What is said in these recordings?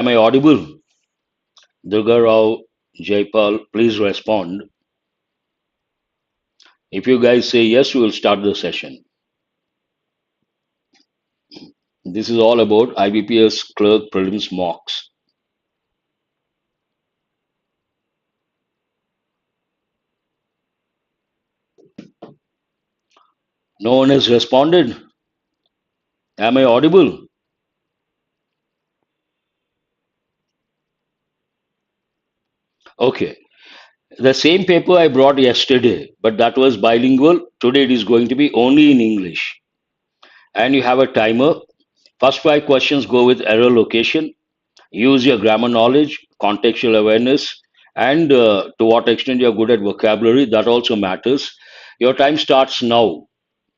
Am I audible? Durga Rao, Jaipal, please respond. If you guys say yes, we will start the session. This is all about IBPS clerk prelims mocks. No one has responded. Am I audible? Okay. The same paper I brought yesterday, but that was bilingual. Today it is going to be only in English. And you have a timer. First five questions go with error location. Use your grammar knowledge, contextual awareness, and to what extent you're good at vocabulary. That also matters. Your time starts now.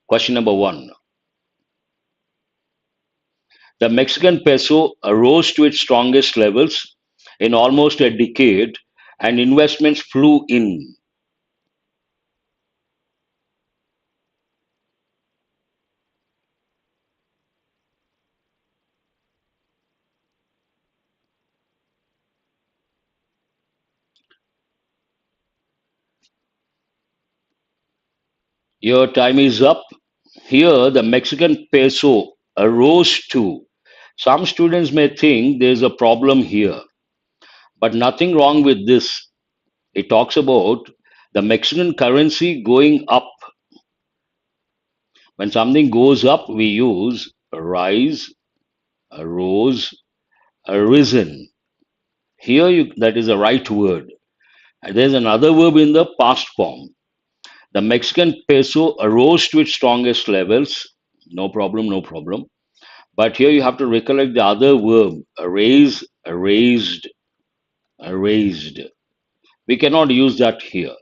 Question number one. The Mexican peso rose to its strongest levels in almost a decade, and investments flew in. Your time is up. Here, the Mexican peso rose to. Some students may think there's a problem here, but nothing wrong with this. It talks about the Mexican currency going up. When something goes up, we use a rise, a rose, a risen. Here, that is the right word. And there's another verb in the past form. The Mexican peso rose to its strongest levels. No problem, no problem. But here you have to recollect the other verb, raise, raised, raised. We cannot use that here.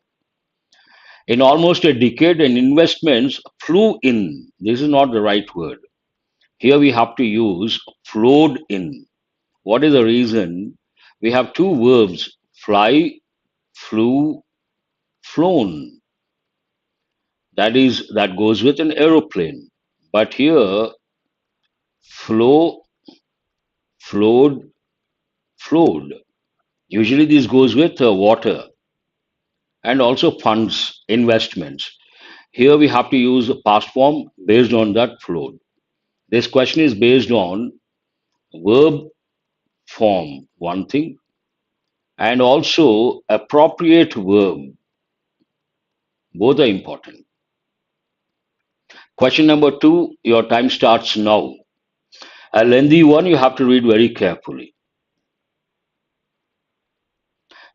In almost a decade, and investments flew in. This is not the right word. Here we have to use flowed in. What is the reason? We have two verbs, fly, flew, flown. That goes with an aeroplane. But here, flow, flowed, flowed. Usually this goes with water and also funds, investments. Here we have to use a past form based on that flowed. This question is based on verb form, one thing, and also appropriate verb. Both are important. Question number two, your time starts now. A lengthy one you have to read very carefully.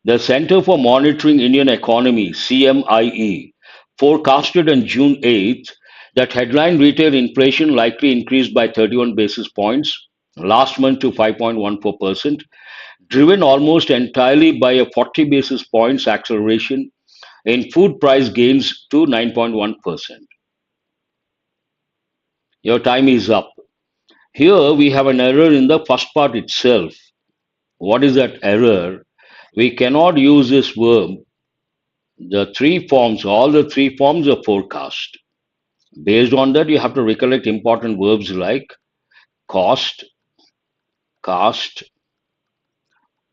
The Center for Monitoring Indian Economy, CMIE, forecasted on June 8th that headline retail inflation likely increased by 31 basis points last month to 5.14%, driven almost entirely by a 40 basis points acceleration in food price gains to 9.1%. Your time is up. Here we have an error in the first part itself. What is that error? We cannot use this verb. The three forms, all the three forms are forecast. Based on that, you have to recollect important verbs like cost, cast,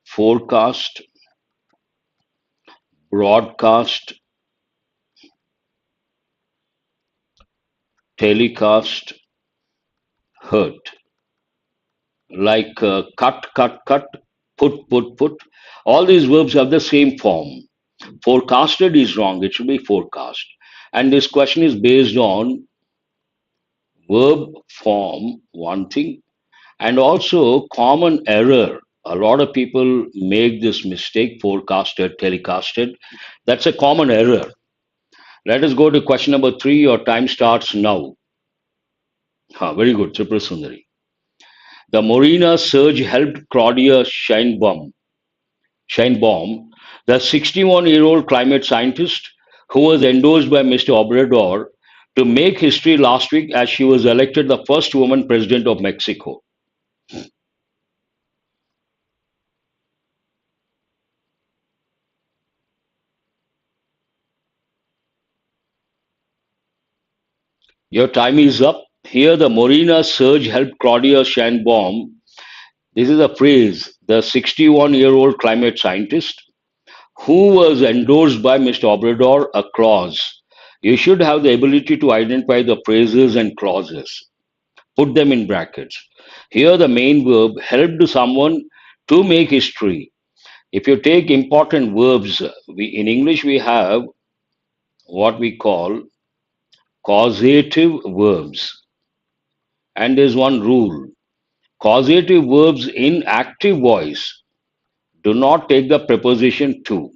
forecast, broadcast, telecast, hurt. Like cut, cut, cut, put. All these verbs have the same form. Forecasted is wrong. It should be forecast. And this question is based on verb form, one thing, and also common error. A lot of people make this mistake, forecasted, telecasted. That's a common error. Let us go to question number three. Your time starts now. Very good, Tripura Sundari. The Morena surge helped Claudia Sheinbaum, the 61-year-old climate scientist who was endorsed by Mr. Obrador, to make history last week as she was elected the first woman president of Mexico. Your time is up. Here, the Morena surge helped Claudia Sheinbaum, This is a phrase. The 61-year-old climate scientist who was endorsed by Mr. Obrador a clause. You should have the ability to identify the phrases and clauses. Put them in brackets. Here, the main verb helped someone to make history. If you take important verbs, in English we have what we call causative verbs. And there's one rule. Causative verbs in active voice do not take the preposition to.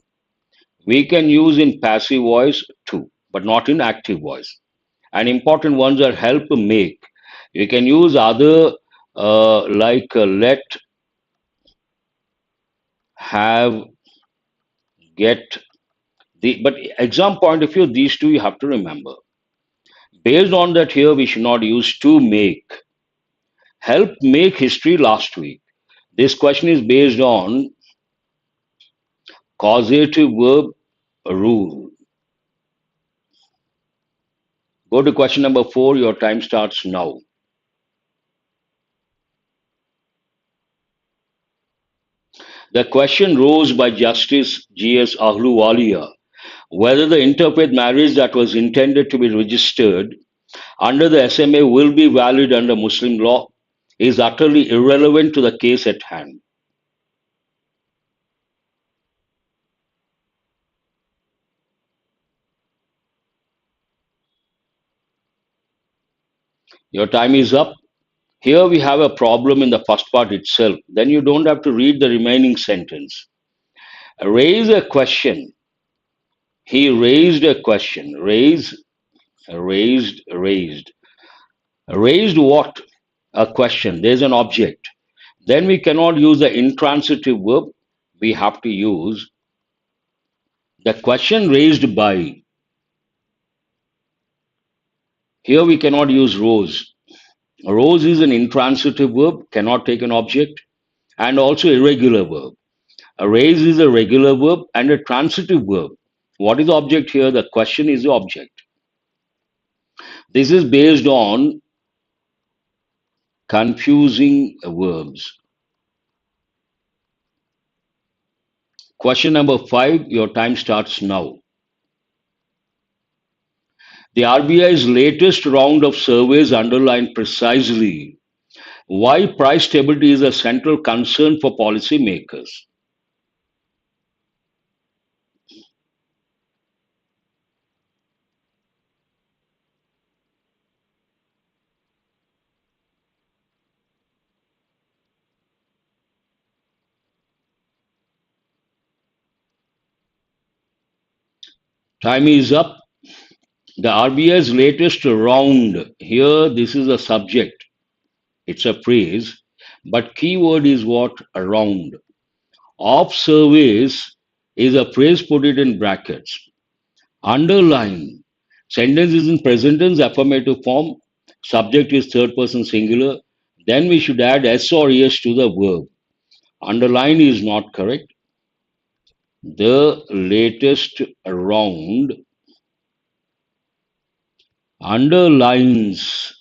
We can use in passive voice to, but not in active voice. And important ones are help, make. You can use other like let, have, get. But exam point of view, these two you have to remember. Based on that, here we should not use to make. Help make history last week. This question is based on causative verb rule. Go to question number 4. Your time starts now. The question rose by Justice G.S. Ahluwalia whether the interfaith marriage that was intended to be registered under the SMA will be valid under Muslim law is utterly irrelevant to the case at hand. Your time is up. Here we have a problem in the first part itself. Then you don't have to read the remaining sentence. Raise a question. He raised a question. Raised. Raised what? A question. There's an object. Then we cannot use the intransitive verb. We have to use the question raised by. Here we cannot use rose. Rose is an intransitive verb, cannot take an object, and also irregular verb. A raise is a regular verb and a transitive verb. What is the object here? The question is the object. This is based on confusing verbs. Question number 5, your time starts now. The RBI's latest round of surveys underlined precisely why price stability is a central concern for policymakers. Time is up. The RBI's latest round, here this is a subject, it's a phrase, but keyword is what? Around. Of surveys is a phrase, put it in brackets. Underline. Sentence is in present tense, affirmative form. Subject is third person singular. Then we should add S or ES to the verb. Underline is not correct. The latest round underlines.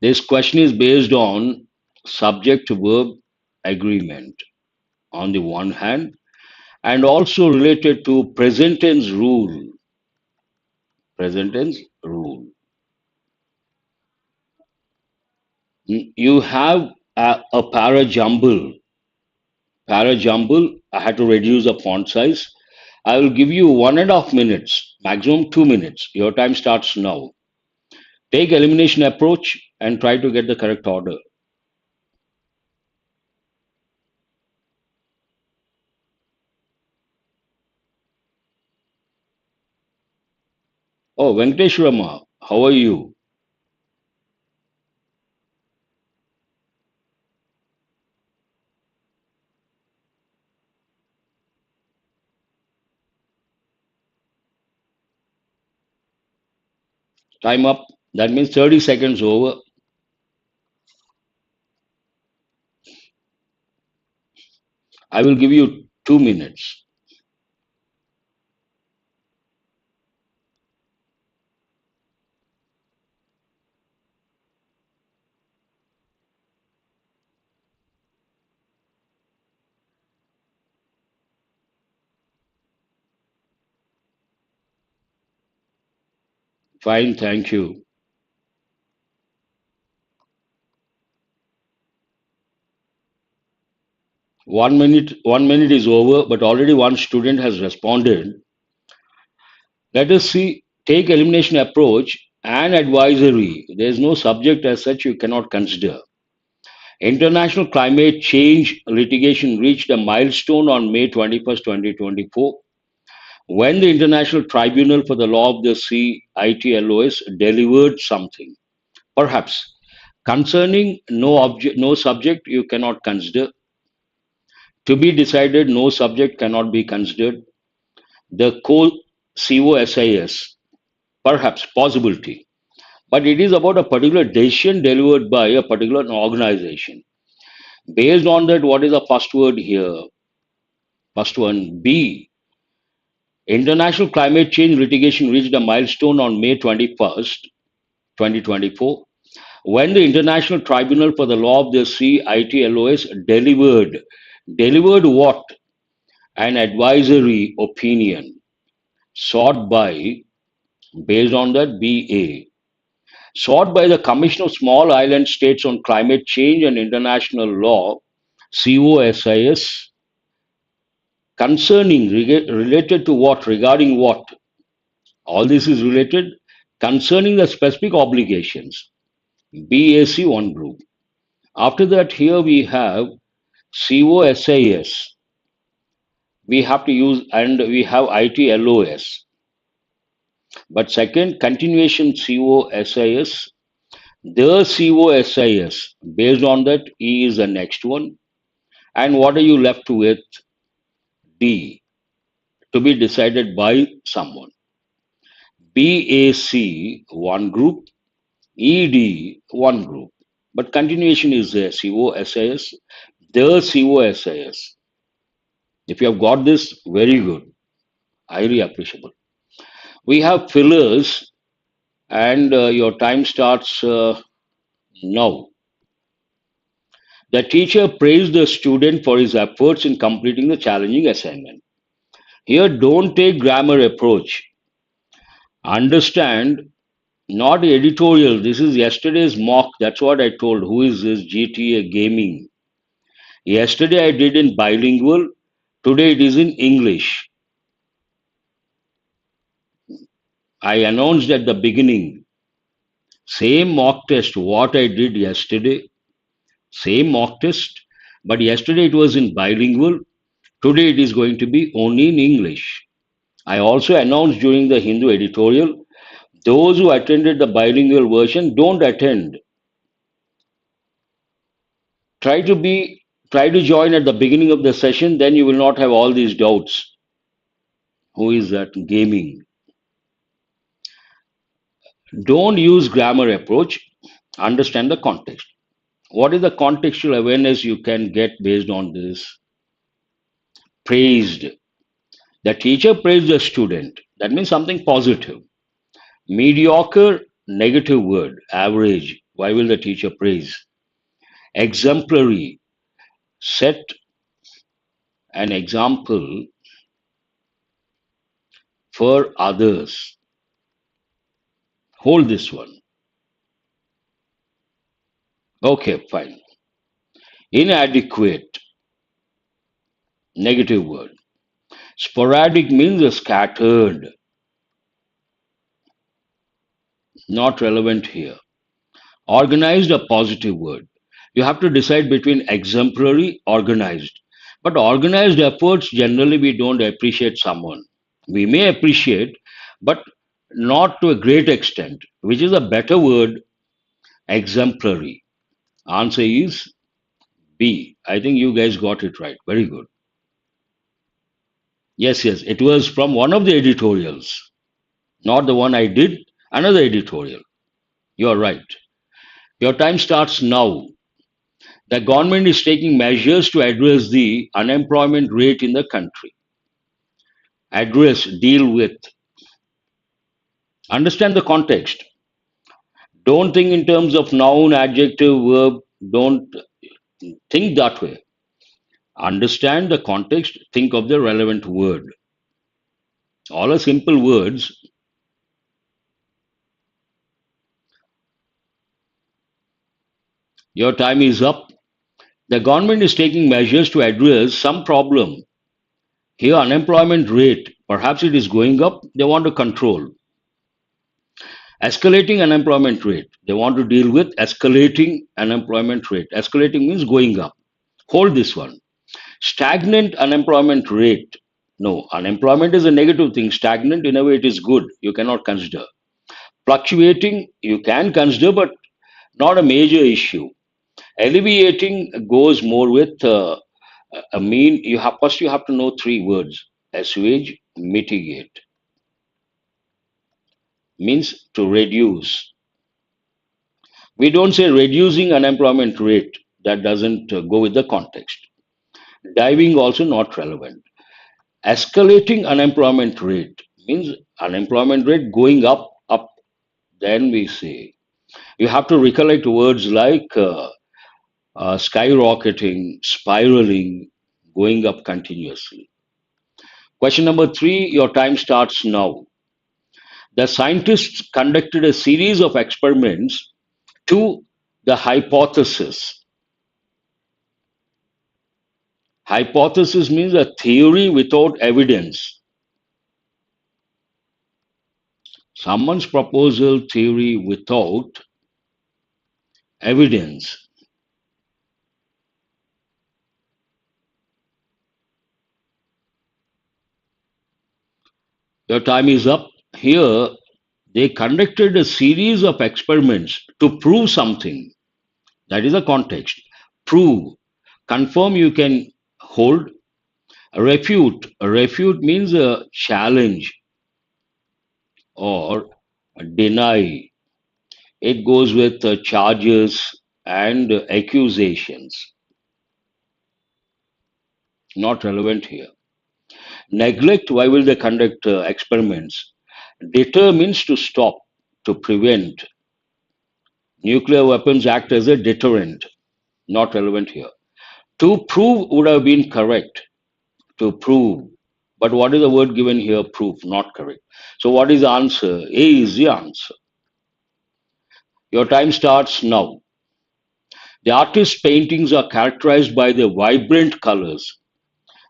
This question is based on subject verb agreement on the one hand and also related to present tense rule. Present tense rule. You have a parajumble. Parajumble, I had to reduce the font size. I will give you 1.5 minutes, maximum 2 minutes. Your time starts now. Take elimination approach and try to get the correct order. Oh, Venkateshwarama, how are you? Time up. That means 30 seconds over. I will give you 2 minutes. Fine, thank you. 1 minute is over, but already one student has responded. Let us see, take elimination approach and advisory. There is no subject as such you cannot consider. International climate change litigation reached a milestone on May 21st, 2024, when the International Tribunal for the Law of the Sea, ITLOS, delivered something. Perhaps concerning no subject you cannot consider. To be decided, no subject cannot be considered. The COSIS, perhaps possibility. But it is about a particular decision delivered by a particular organization. Based on that, what is the first word here? First one, B. International climate change litigation reached a milestone on May 21st, 2024, when the International Tribunal for the Law of the Sea, ITLOS, delivered. Delivered what? An advisory opinion sought by, based on that, BA, sought by the Commission of Small Island States on Climate Change and International Law, COSIS, concerning, related to what, regarding what? All this is related concerning the specific obligations, BAC one group. After that, here we have COSIS, we have to use, and we have ITLOS. But second, continuation COSIS, the COSIS, based on that, E is the next one. And what are you left with? D, to be decided by someone. BAC, one group, ED, one group. But continuation is there, COSIS, the COSIS. If you have got this, very good, highly appreciable. We have fillers, and your time starts now. The teacher praised the student for his efforts in completing the challenging assignment. Here, don't take grammar approach. Understand, not editorial. This is yesterday's mock. That's what I told. Who is this GTA gaming? Yesterday I did in bilingual. Today it is in English. I announced at the beginning. Same mock test. What I did yesterday. Same mock test. But yesterday it was in bilingual. Today it is going to be only in English. I also announced during the Hindu editorial, those who attended the bilingual version don't attend. Try to join at the beginning of the session, then you will not have all these doubts. Who is that gaming? Don't use grammar approach. Understand the context. What is the contextual awareness you can get based on this? Praised. The teacher praised the student. That means something positive. Mediocre, negative word. Average. Why will the teacher praise? Exemplary. Set an example for others. Hold this one. Okay, fine. Inadequate. Negative word. Sporadic means scattered. Not relevant here. Organized, a positive word. You have to decide between exemplary, organized. But organized efforts, generally we don't appreciate someone. We may appreciate, but not to a great extent, which is a better word, exemplary. Answer is B. I think you guys got it right. Very good. Yes, yes, it was from one of the editorials, not the one I did, another editorial. You are right. Your time starts now. The government is taking measures to address the unemployment rate in the country. Address, deal with. Understand the context. Don't think in terms of noun, adjective, verb. Don't think that way. Understand the context. Think of the relevant word. All are simple words. Your time is up. The government is taking measures to address some problem. Here, unemployment rate, perhaps it is going up, they want to control. Escalating unemployment rate, they want to deal with escalating unemployment rate. Escalating means going up. Hold this one. Stagnant unemployment rate. No, unemployment is a negative thing. Stagnant, in a way, it is good. You cannot consider. Fluctuating, you can consider, but not a major issue. Alleviating goes more with a mean. You have first you have to know three words: assuage, mitigate. Means to reduce. We don't say reducing unemployment rate. That doesn't go with the context. Diving also not relevant. Escalating unemployment rate means unemployment rate going up. Then we say you have to recollect words like skyrocketing, spiraling, going up continuously. Question number three, your time starts now. The scientists conducted a series of experiments to the hypothesis. Hypothesis means a theory without evidence. Someone's proposal theory without evidence. Your time is up. Here, they conducted a series of experiments to prove something. That is a context. Prove. Confirm you can hold. Refute. Refute means a challenge or deny. It goes with charges and accusations. Not relevant here. Neglect. Why will they conduct experiments? Deter means to stop, to prevent. Nuclear weapons act as a deterrent. Not relevant here. To prove would have been correct. To prove. But what is the word given here? Proof, not correct. So what is the answer? A is the answer. Your time starts now. The artist's paintings are characterized by the vibrant colors.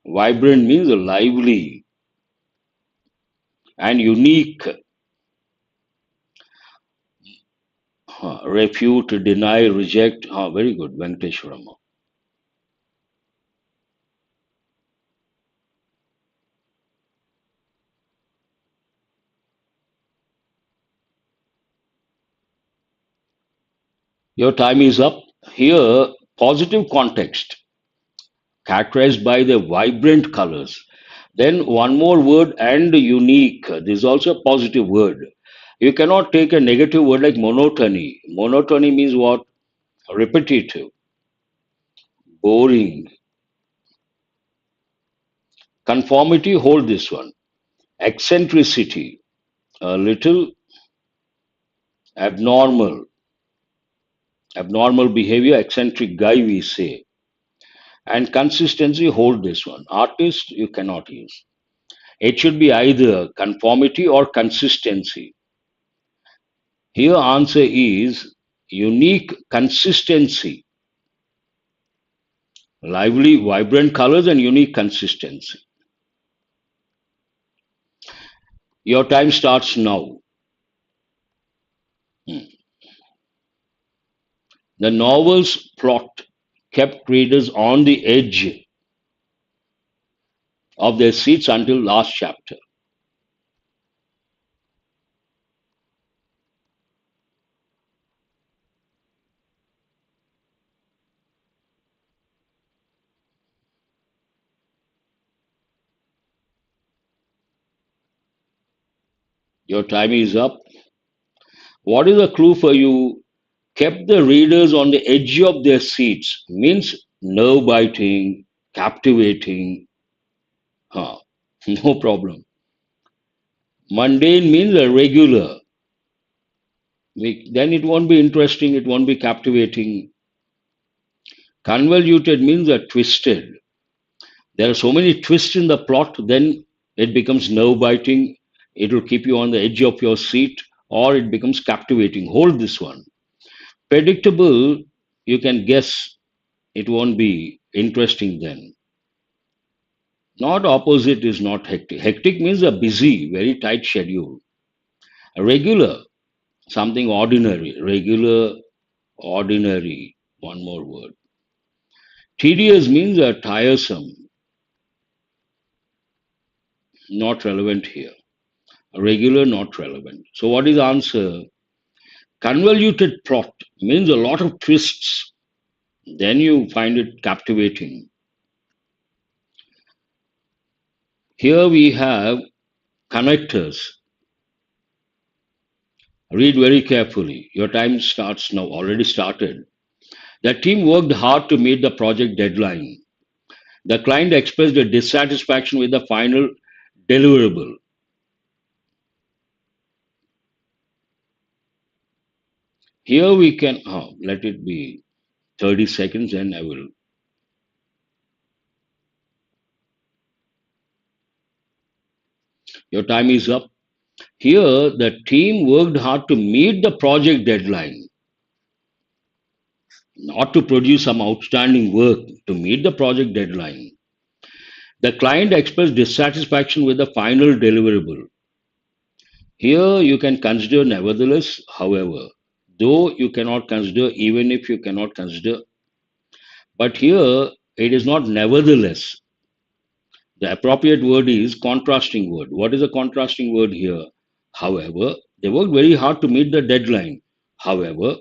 Vibrant means lively and unique. Refute, deny, reject. Very good, Venkateshwarama. Your time is up. Here, positive context, characterized by the vibrant colors. Then one more word and unique. This is also a positive word. You cannot take a negative word like monotony. Monotony means what? Repetitive, boring. Conformity, hold this one. Eccentricity, a little abnormal. Abnormal behavior, eccentric guy, we say. And consistency, hold this one. Artist, you cannot use. It should be either conformity or consistency. Here, answer is unique consistency. Lively, vibrant colors and unique consistency. Your time starts now. The novel's plot kept readers on the edge of their seats until last chapter. Your time is up. What is the clue for you? Kept the readers on the edge of their seats means nerve biting, captivating. Huh. No problem. Mundane means a regular. Then it won't be interesting, it won't be captivating. Convoluted means a twisted. There are so many twists in the plot, then it becomes nerve biting. It will keep you on the edge of your seat, or it becomes captivating. Hold this one. Predictable, you can guess it won't be interesting then. Not opposite is not hectic. Hectic means a busy, very tight schedule. A regular, something ordinary. Regular, ordinary. One more word. Tedious means a tiresome, not relevant here. A regular, not relevant. So what is the answer? Convoluted plot means a lot of twists. Then you find it captivating. Here we have connectors. Read very carefully. Your time starts now, already started. The team worked hard to meet the project deadline. The client expressed a dissatisfaction with the final deliverable. Here we can, let it be 30 seconds and I will. Your time is up. Here, the team worked hard to meet the project deadline, not to produce some outstanding work, to meet the project deadline. The client expressed dissatisfaction with the final deliverable. Here, you can consider nevertheless, however, though you cannot consider, even if you cannot consider. But here, it is not nevertheless. The appropriate word is contrasting word. What is a contrasting word here? However, they worked very hard to meet the deadline. However,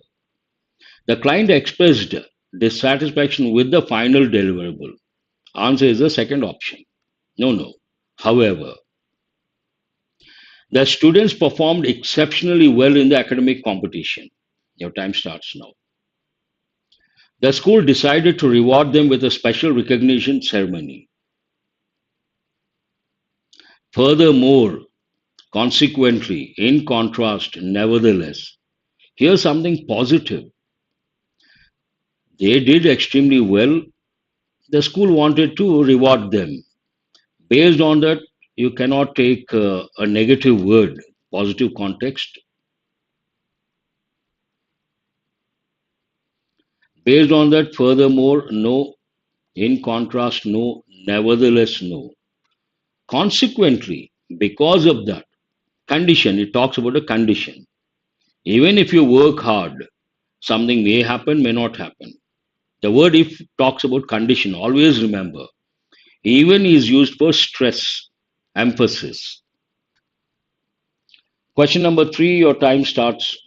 the client expressed dissatisfaction with the final deliverable. Answer is the second option. No, no. However, the students performed exceptionally well in the academic competition. Your time starts now. The school decided to reward them with a special recognition ceremony. Furthermore, consequently, in contrast, nevertheless, here's something positive. They did extremely well. The school wanted to reward them. Based on that, you cannot take a negative word, positive context. Based on that, furthermore, no. In contrast, no. Nevertheless, no. Consequently, because of that condition, it talks about a condition. Even if you work hard, something may happen, may not happen. The word if talks about condition. Always remember, even is used for stress, emphasis. Question number 3, your time starts.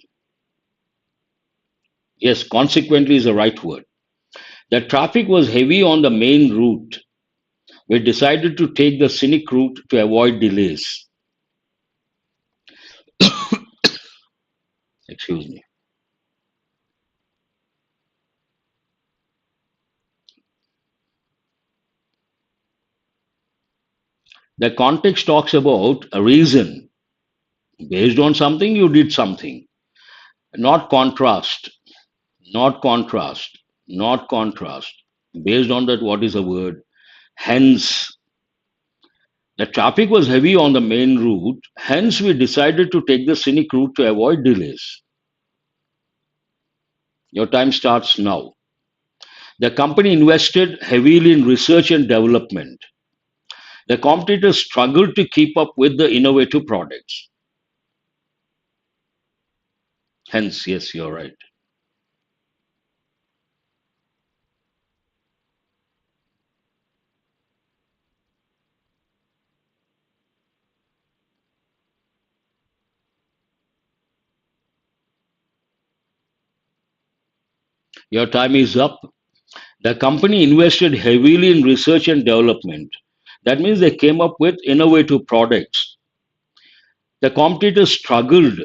Yes, consequently is the right word. The traffic was heavy on the main route. We decided to take the scenic route to avoid delays. Excuse me. The context talks about a reason. Based on something, you did something. Not contrast. Not contrast. Not contrast. Based on that, what is the word? Hence, the traffic was heavy on the main route. Hence, we decided to take the scenic route to avoid delays. Your time starts now. The company invested heavily in research and development. The competitors struggled to keep up with the innovative products. Hence, yes, you're right. Your time is up. The company invested heavily in research and development. That means they came up with innovative products. The competitors struggled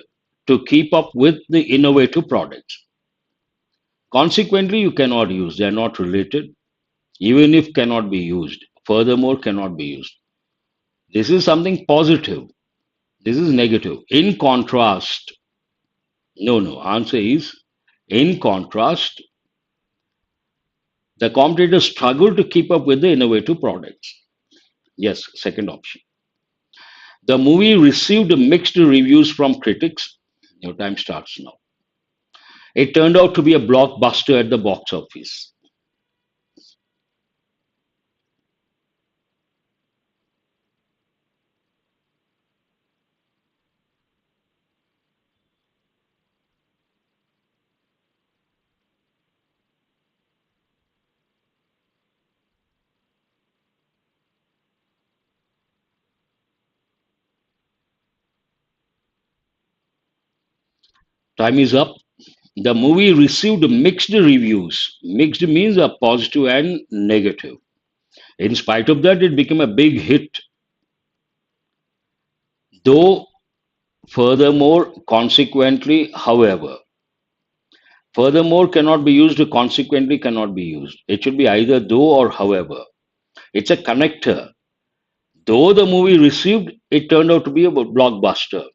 to keep up with the innovative products. Consequently, you cannot use. They are not related, even if cannot be used. Furthermore, cannot be used. This is something positive. This is negative. In contrast, no, no. Answer is in contrast, the competitors struggle to keep up with the innovative products. Yes, second option. The movie received mixed reviews from critics. Your time starts now. It turned out to be a blockbuster at the box office. Time is up. The movie received mixed reviews. Mixed means a positive and negative. In spite of that, it became a big hit. Though, furthermore, consequently, however, furthermore cannot be used, consequently cannot be used. It should be either though or however. It's a connector. Though the movie received, it turned out to be a blockbuster.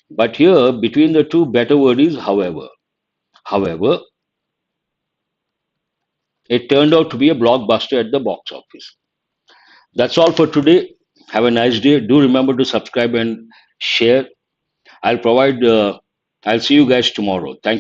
But here, between the two, better word is however. However, it turned out to be a blockbuster at the box office. That's all for today. Have a nice day. Do remember to subscribe and share. I'll provide. I'll see you guys tomorrow. Thank you.